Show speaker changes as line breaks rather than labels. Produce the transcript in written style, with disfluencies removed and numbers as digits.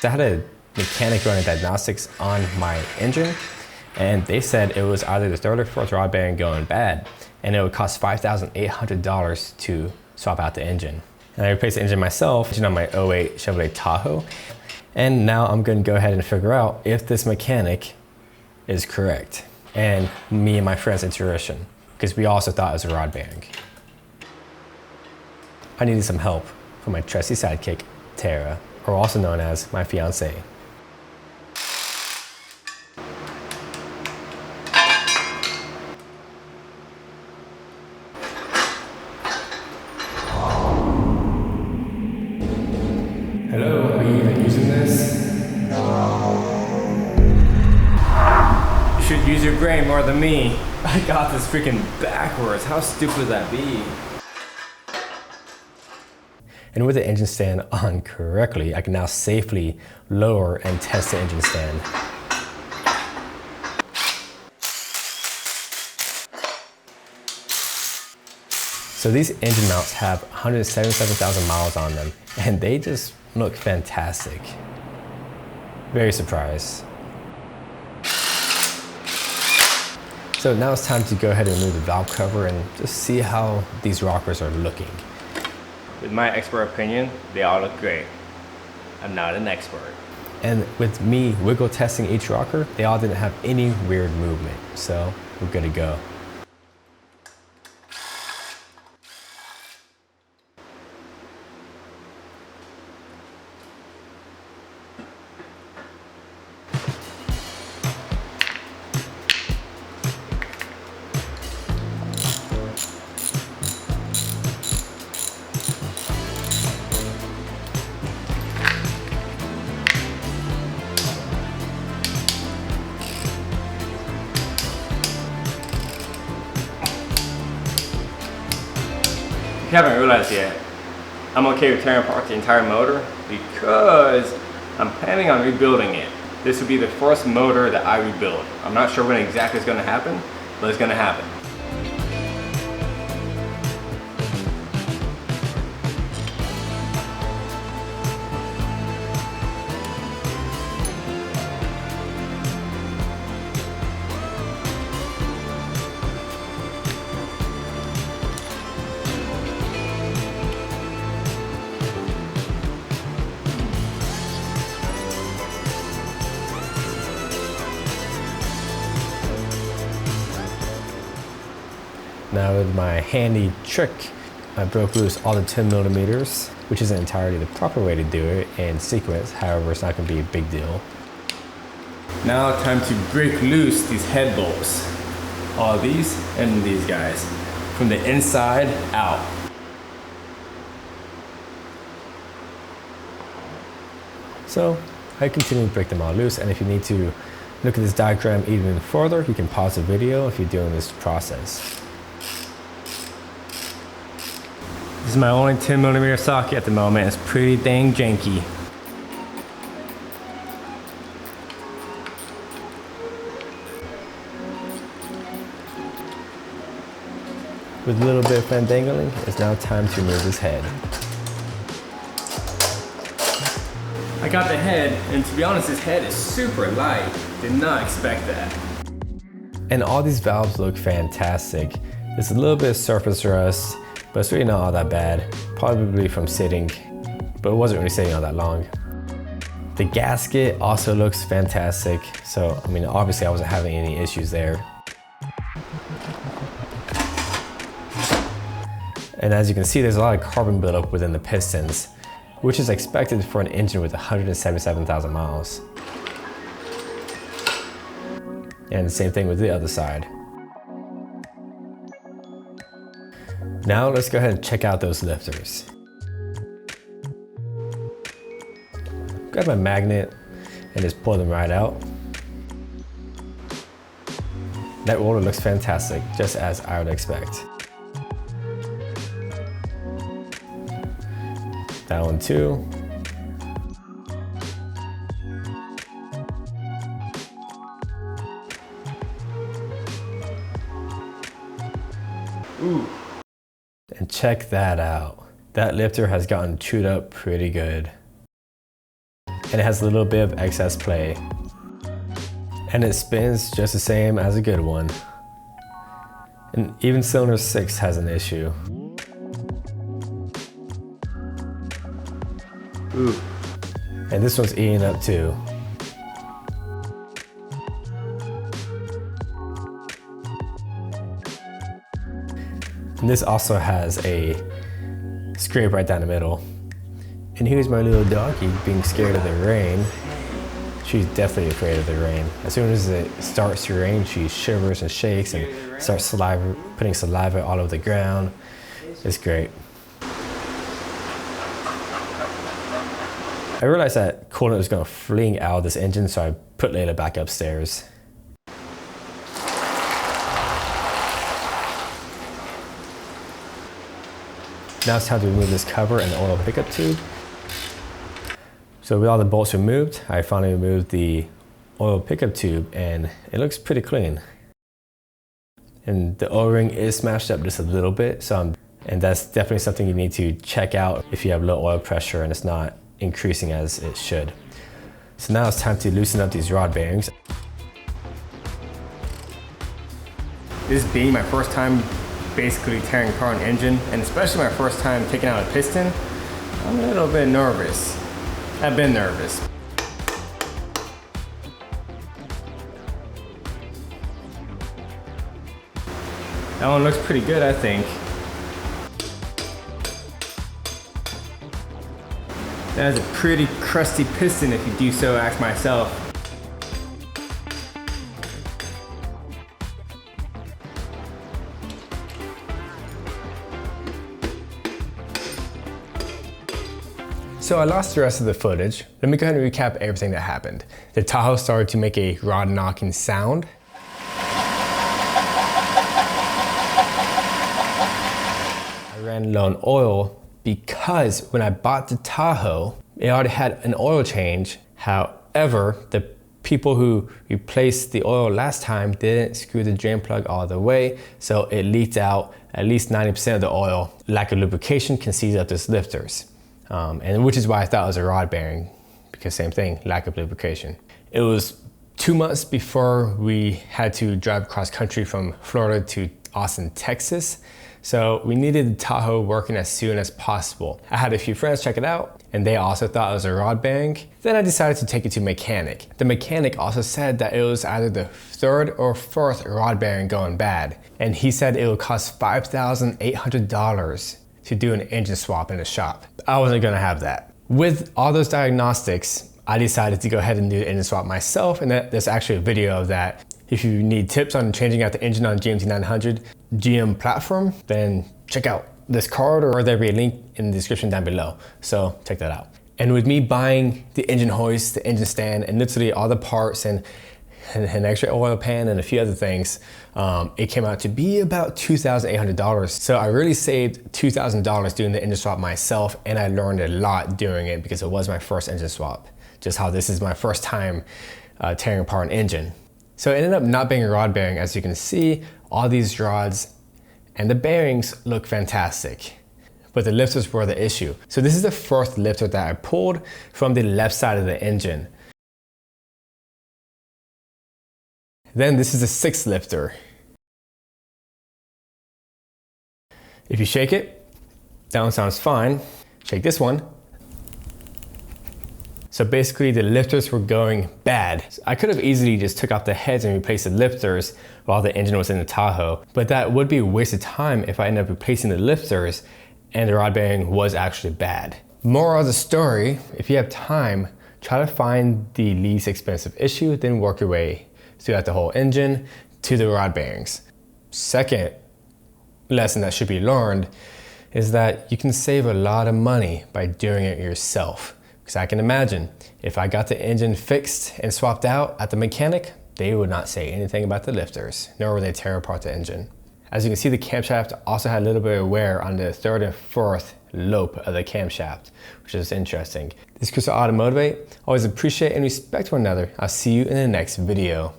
I had a mechanic running diagnostics on my engine, and they said it was either the third or fourth rod bearing going bad, and it would cost $5,800 to swap out the engine. And I replaced the engine myself on my 08 Chevy Tahoe, and now I'm going to go ahead and figure out if this mechanic is correct, and me and my friend's intuition, because we also thought it was a rod bearing. I needed some help from my trusty sidekick, Tara, or also known as my fiance. Hello, are you even using this? You should use your brain more than me. I got this freaking backwards. How stupid would that be? And with the engine stand on correctly, I can now safely lower and test the engine stand. So these engine mounts have 177,000 miles on them, and they just look fantastic. Very surprised. So now it's time to go ahead and remove the valve cover and just see how these rockers are looking. With my expert opinion, they all look great. I'm not an expert. And with me wiggle testing each rocker, they all didn't have any weird movement, so we're good to go. If you haven't realized yet, I'm okay with tearing apart the entire motor because I'm planning on rebuilding it. This will be the first motor that I rebuild. I'm not sure when exactly it's going to happen, but it's going to happen. Now with my handy trick, I broke loose all the 10 millimeters, which isn't entirely the proper way to do it in sequence. However, it's not going to be a big deal. Now time to break loose these head bolts. All of these and these guys. From the inside out. So I continue to break them all loose, and if you need to look at this diagram even further, you can pause the video if you're doing this process. This is my only 10 millimeter socket at the moment. It's pretty dang janky. With a little bit of fandangling, it's now time to remove this head. I got the head, and to be honest, this head is super light. Did not expect that. And all these valves look fantastic. There's a little bit of surface rust, but it's really not all that bad. Probably from sitting, but it wasn't really sitting all that long. The gasket also looks fantastic. So, I mean, obviously I wasn't having any issues there. And as you can see, there's a lot of carbon buildup within the pistons, which is expected for an engine with 177,000 miles. And the same thing with the other side. Now let's go ahead and check out those lifters. Grab my magnet and just pull them right out. That roller looks fantastic, just as I would expect. That one too. Ooh. And check that out. That lifter has gotten chewed up pretty good. and it has a little bit of excess play. And it spins just the same as a good one. And even cylinder 6 has an issue. Ooh. And this one's eating up too. And this also has a scrape right down the middle. And here's my little doggy being scared of the rain. She's definitely afraid of the rain. As soon as it starts to rain, she shivers and shakes and starts putting saliva all over the ground. It's great. I realized that coolant was going to fling out of this engine, so I put Layla back upstairs. Now it's time to remove this cover and the oil pickup tube. So with all the bolts removed, I finally removed the oil pickup tube and it looks pretty clean. And the O-ring is smashed up just a little bit, and that's definitely something you need to check out if you have low oil pressure and it's not increasing as it should. So now it's time to loosen up these rod bearings. This being my first time basically tearing apart an engine, and especially my first time taking out a piston, I'm a little bit nervous. I've been nervous. That one looks pretty good, I think. That is a pretty crusty piston if you do so ask myself. So I lost the rest of the footage. Let me go ahead and recap everything that happened. The Tahoe started to make a rod knocking sound. I ran low on oil because when I bought the Tahoe, it already had an oil change. However, the people who replaced the oil last time didn't screw the drain plug all the way, so it leaked out at least 90% of the oil. Lack of lubrication can seize up these lifters. And which is why I thought it was a rod bearing, because same thing, lack of lubrication. It was 2 months before we had to drive cross country from Florida to Austin, Texas. So we needed the Tahoe working as soon as possible. I had a few friends check it out and they also thought it was a rod bearing. Then I decided to take it to a mechanic. The mechanic also said that it was either the third or fourth rod bearing going bad. And he said it would cost $5,800 to do an engine swap in the shop. I wasn't gonna have that. With all those diagnostics, I decided to go ahead and do the engine swap myself, and there's actually a video of that. If you need tips on changing out the engine on GMT900 GM platform, then check out this card, or there'll be a link in the description down below. So check that out. And with me buying the engine hoist, the engine stand, and literally all the parts and an extra oil pan and a few other things, it came out to be about $2,800. So I really saved $2,000 doing the engine swap myself, and I learned a lot doing it because it was my first engine swap. Just how this is my first time tearing apart an engine. So it ended up not being a rod bearing. As you can see, all these rods and the bearings look fantastic, but the lifters were the issue. So this is the first lifter that I pulled from the left side of the engine. Then this is the sixth lifter. If you shake it, that one sounds fine. Shake this one. So basically the lifters were going bad. I could have easily just took off the heads and replaced the lifters while the engine was in the Tahoe, but that would be a waste of time if I ended up replacing the lifters and the rod bearing was actually bad. Moral of the story, if you have time, try to find the least expensive issue, then work your way throughout the whole engine to the rod bearings. Second lesson that should be learned is that you can save a lot of money by doing it yourself. Because I can imagine if I got the engine fixed and swapped out at the mechanic, they would not say anything about the lifters, nor would they tear apart the engine. As you can see, the camshaft also had a little bit of wear on the third and fourth lobe of the camshaft, which is interesting. This is Chris at AutoMotivate. Always appreciate and respect one another. I'll see you in the next video.